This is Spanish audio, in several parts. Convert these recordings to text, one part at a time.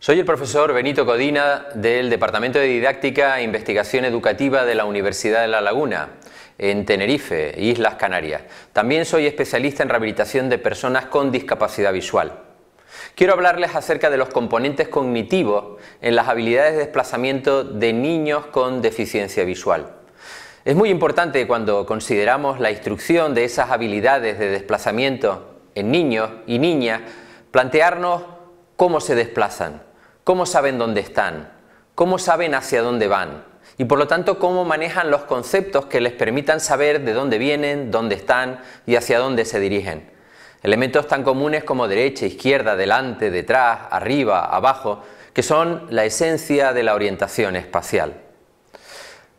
Soy el profesor Benito Codina del Departamento de Didáctica e Investigación Educativa de la Universidad de La Laguna, en Tenerife, Islas Canarias. También soy especialista en rehabilitación de personas con discapacidad visual. Quiero hablarles acerca de los componentes cognitivos en las habilidades de desplazamiento de niños con deficiencia visual. Es muy importante cuando consideramos la instrucción de esas habilidades de desplazamiento en niños y niñas, plantearnos cómo se desplazan, cómo saben dónde están, cómo saben hacia dónde van y por lo tanto cómo manejan los conceptos que les permitan saber de dónde vienen, dónde están y hacia dónde se dirigen. Elementos tan comunes como derecha, izquierda, delante, detrás, arriba, abajo, que son la esencia de la orientación espacial.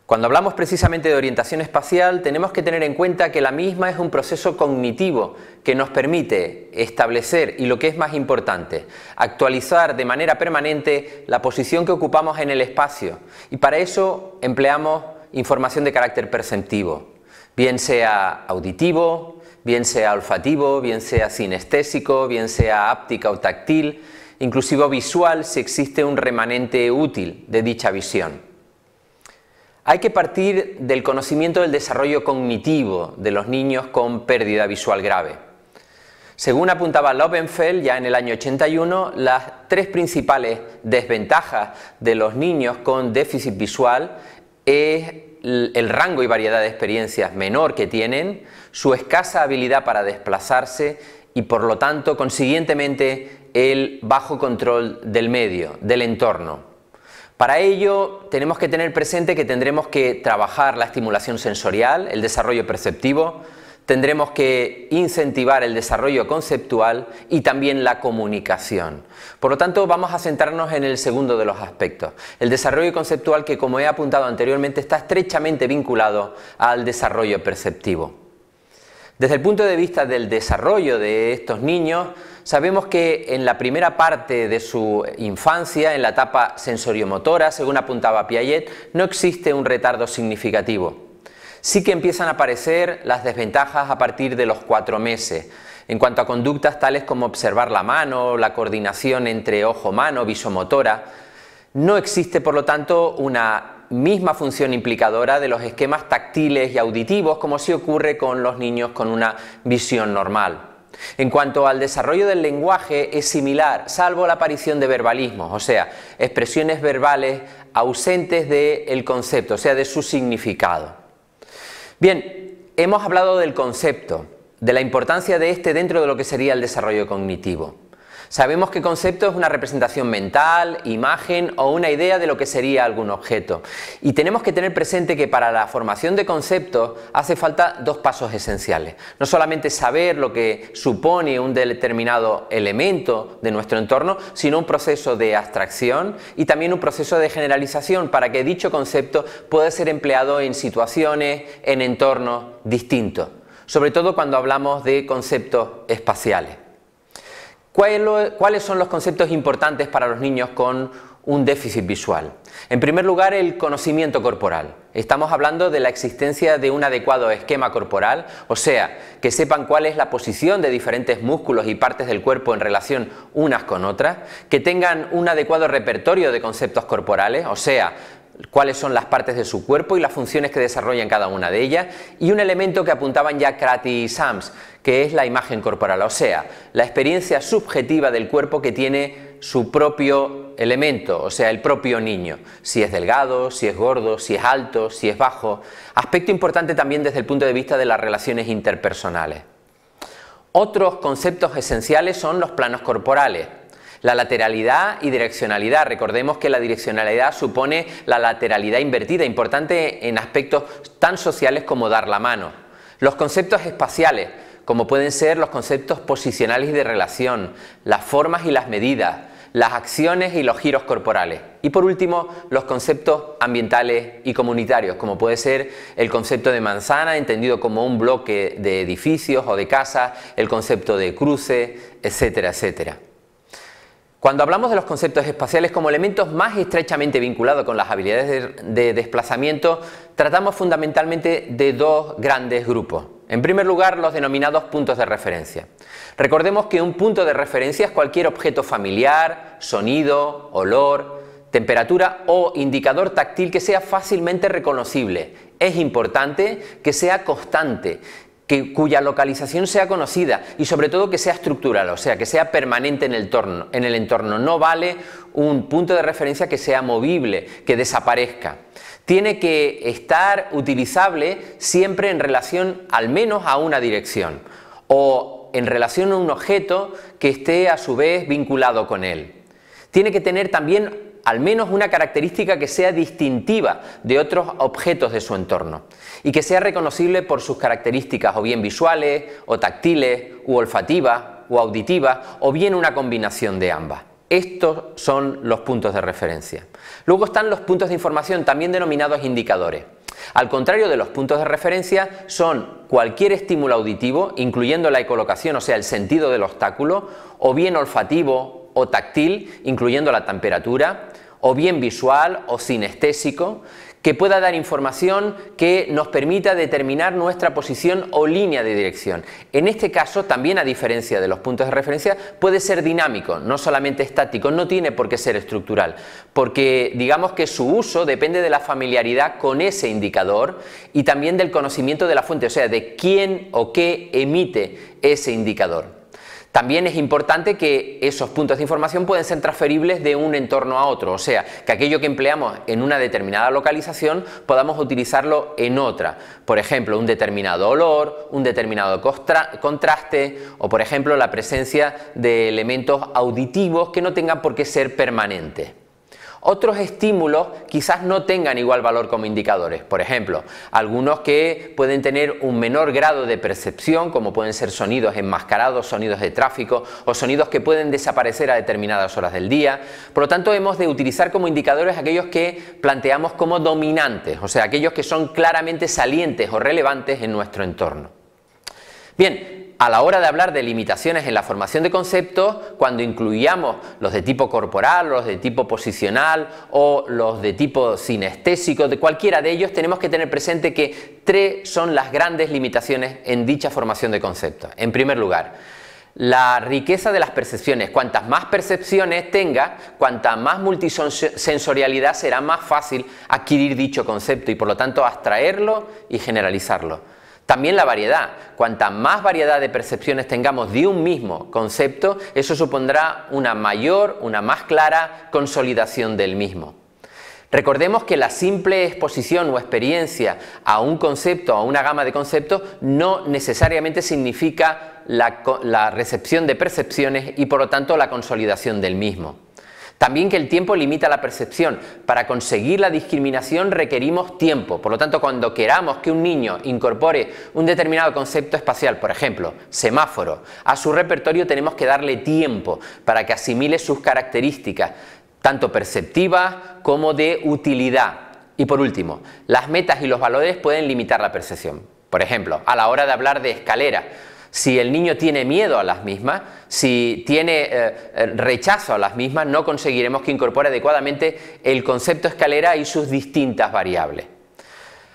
Cuando hablamos precisamente de orientación espacial, tenemos que tener en cuenta que la misma es un proceso cognitivo que nos permite establecer, y lo que es más importante, actualizar de manera permanente la posición que ocupamos en el espacio, y para eso empleamos información de carácter perceptivo, bien sea auditivo, bien sea olfativo, bien sea sinestésico, bien sea áptica o táctil, inclusive visual si existe un remanente útil de dicha visión. Hay que partir del conocimiento del desarrollo cognitivo de los niños con pérdida visual grave. Según apuntaba Lowenfeld ya en el año 81, las tres principales desventajas de los niños con déficit visual es el rango y variedad de experiencias menor que tienen, su escasa habilidad para desplazarse y por lo tanto, consiguientemente, el bajo control del medio, del entorno. Para ello tenemos que tener presente que tendremos que trabajar la estimulación sensorial, el desarrollo perceptivo, tendremos que incentivar el desarrollo conceptual y también la comunicación. Por lo tanto, vamos a centrarnos en el segundo de los aspectos, el desarrollo conceptual que, como he apuntado anteriormente, está estrechamente vinculado al desarrollo perceptivo. Desde el punto de vista del desarrollo de estos niños, sabemos que en la primera parte de su infancia, en la etapa sensoriomotora, según apuntaba Piaget, no existe un retardo significativo. Sí que empiezan a aparecer las desventajas a partir de los 4 meses, en cuanto a conductas tales como observar la mano, la coordinación entre ojo-mano, visomotora. No existe, por lo tanto, una misma función implicadora de los esquemas táctiles y auditivos como sí ocurre con los niños con una visión normal. En cuanto al desarrollo del lenguaje es similar, salvo la aparición de verbalismos, o sea, expresiones verbales ausentes del concepto, o sea, de su significado. Bien, hemos hablado del concepto, de la importancia de este dentro de lo que sería el desarrollo cognitivo. Sabemos que concepto es una representación mental, imagen o una idea de lo que sería algún objeto. Y tenemos que tener presente que para la formación de conceptos hace falta 2 pasos esenciales. No solamente saber lo que supone un determinado elemento de nuestro entorno, sino un proceso de abstracción y también un proceso de generalización para que dicho concepto pueda ser empleado en situaciones, en entornos distintos. Sobre todo cuando hablamos de conceptos espaciales. ¿Cuáles son los conceptos importantes para los niños con un déficit visual? En primer lugar, el conocimiento corporal. Estamos hablando de la existencia de un adecuado esquema corporal, o sea, que sepan cuál es la posición de diferentes músculos y partes del cuerpo en relación unas con otras, que tengan un adecuado repertorio de conceptos corporales, o sea, cuáles son las partes de su cuerpo y las funciones que desarrollan cada una de ellas, y un elemento que apuntaban ya Crati y Sams, que es la imagen corporal, o sea, la experiencia subjetiva del cuerpo que tiene su propio elemento, o sea, el propio niño, si es delgado, si es gordo, si es alto, si es bajo, aspecto importante también desde el punto de vista de las relaciones interpersonales. Otros conceptos esenciales son los planos corporales. La lateralidad y direccionalidad. Recordemos que la direccionalidad supone la lateralidad invertida, importante en aspectos tan sociales como dar la mano. Los conceptos espaciales, como pueden ser los conceptos posicionales y de relación, las formas y las medidas, las acciones y los giros corporales. Y por último, los conceptos ambientales y comunitarios, como puede ser el concepto de manzana, entendido como un bloque de edificios o de casas, el concepto de cruce, etcétera, etcétera. Cuando hablamos de los conceptos espaciales como elementos más estrechamente vinculados con las habilidades de desplazamiento, tratamos fundamentalmente de 2 grandes grupos. En primer lugar, los denominados puntos de referencia. Recordemos que un punto de referencia es cualquier objeto familiar, sonido, olor, temperatura o indicador táctil que sea fácilmente reconocible. Es importante que sea constante, cuya localización sea conocida y sobre todo que sea estructural, o sea, que sea permanente en el entorno. No vale un punto de referencia que sea movible, que desaparezca. Tiene que estar utilizable siempre en relación al menos a una dirección o en relación a un objeto que esté a su vez vinculado con él. Tiene que tener también al menos una característica que sea distintiva de otros objetos de su entorno y que sea reconocible por sus características o bien visuales o táctiles u olfativas o auditivas o bien una combinación de ambas. Estos son los puntos de referencia. Luego están los puntos de información, también denominados indicadores. Al contrario de los puntos de referencia, son cualquier estímulo auditivo, incluyendo la ecolocación, o sea, el sentido del obstáculo, o bien olfativo o táctil, incluyendo la temperatura, o bien visual o sinestésico, que pueda dar información que nos permita determinar nuestra posición o línea de dirección. En este caso, también a diferencia de los puntos de referencia, puede ser dinámico, no solamente estático, no tiene por qué ser estructural, porque digamos que su uso depende de la familiaridad con ese indicador y también del conocimiento de la fuente, o sea, de quién o qué emite ese indicador. También es importante que esos puntos de información pueden ser transferibles de un entorno a otro, o sea, que aquello que empleamos en una determinada localización podamos utilizarlo en otra. Por ejemplo, un determinado olor, un determinado contraste o, por ejemplo, la presencia de elementos auditivos que no tengan por qué ser permanentes. Otros estímulos quizás no tengan igual valor como indicadores, por ejemplo, algunos que pueden tener un menor grado de percepción, como pueden ser sonidos enmascarados, sonidos de tráfico o sonidos que pueden desaparecer a determinadas horas del día. Por lo tanto, hemos de utilizar como indicadores aquellos que planteamos como dominantes, o sea, aquellos que son claramente salientes o relevantes en nuestro entorno. Bien, a la hora de hablar de limitaciones en la formación de conceptos, cuando incluyamos los de tipo corporal, los de tipo posicional o los de tipo sinestésico, de cualquiera de ellos, tenemos que tener presente que tres son las grandes limitaciones en dicha formación de conceptos. En primer lugar, la riqueza de las percepciones. Cuantas más percepciones tenga, cuanta más multisensorialidad, será más fácil adquirir dicho concepto y por lo tanto abstraerlo y generalizarlo. También la variedad. Cuanta más variedad de percepciones tengamos de un mismo concepto, eso supondrá una mayor, una más clara consolidación del mismo. Recordemos que la simple exposición o experiencia a un concepto, a una gama de conceptos, no necesariamente significa la recepción de percepciones y por lo tanto la consolidación del mismo. También que el tiempo limita la percepción. Para conseguir la discriminación requerimos tiempo. Por lo tanto, cuando queramos que un niño incorpore un determinado concepto espacial, por ejemplo, semáforo, a su repertorio tenemos que darle tiempo para que asimile sus características, tanto perceptivas como de utilidad. Y por último, las metas y los valores pueden limitar la percepción. Por ejemplo, a la hora de hablar de escalera, si el niño tiene miedo a las mismas, si tiene rechazo a las mismas, no conseguiremos que incorpore adecuadamente el concepto escalera y sus distintas variables.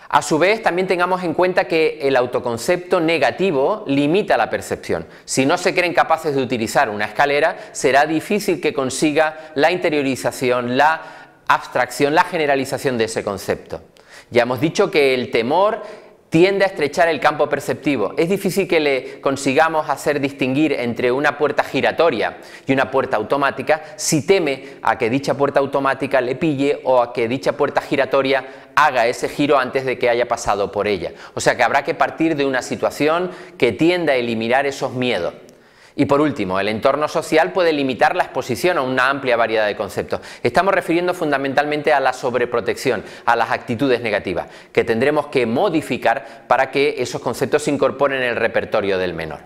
A su vez, también tengamos en cuenta que el autoconcepto negativo limita la percepción. Si no se creen capaces de utilizar una escalera, será difícil que consiga la interiorización, la abstracción, la generalización de ese concepto. Ya hemos dicho que el temor tiende a estrechar el campo perceptivo. Es difícil que le consigamos hacer distinguir entre una puerta giratoria y una puerta automática si teme a que dicha puerta automática le pille o a que dicha puerta giratoria haga ese giro antes de que haya pasado por ella. O sea que habrá que partir de una situación que tienda a eliminar esos miedos. Y por último, el entorno social puede limitar la exposición a una amplia variedad de conceptos. Estamos refiriendo fundamentalmente a la sobreprotección, a las actitudes negativas, que tendremos que modificar para que esos conceptos se incorporen en el repertorio del menor.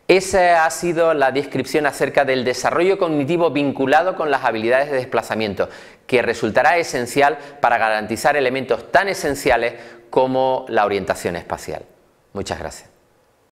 Esa ha sido la descripción acerca del desarrollo cognitivo vinculado con las habilidades de desplazamiento, que resultará esencial para garantizar elementos tan esenciales como la orientación espacial. Muchas gracias.